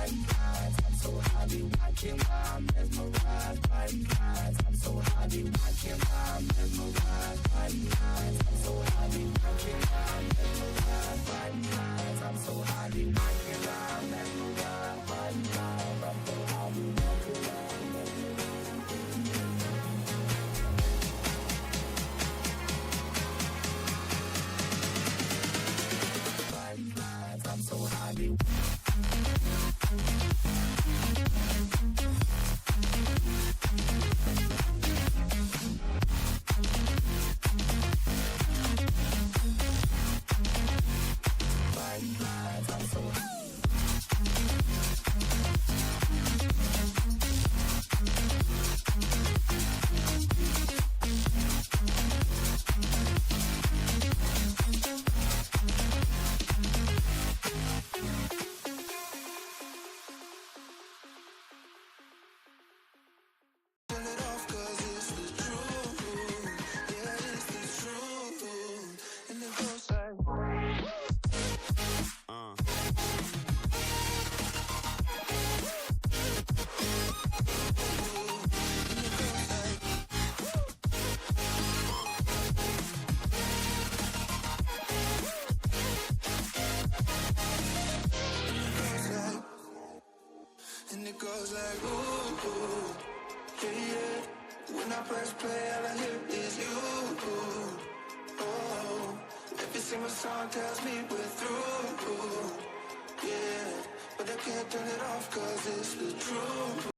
I'm so high, be watching while I'm mesmerized by the eyes. I'm so high, be watching while I'm mesmerized by the eyes. I'm so high, be watching while I'm mesmerized by the eyes. I'm so high, be watching while I'm mesmerized by the eyes. I'm so high, be watching while I'm mesmerized by the eyes. I'm so high, be and it goes like ooh, ooh, yeah, yeah. When I press play, all I hear is you. Oh, every single song tells me we're through. Yeah, but I can't turn it off 'cause it's the truth.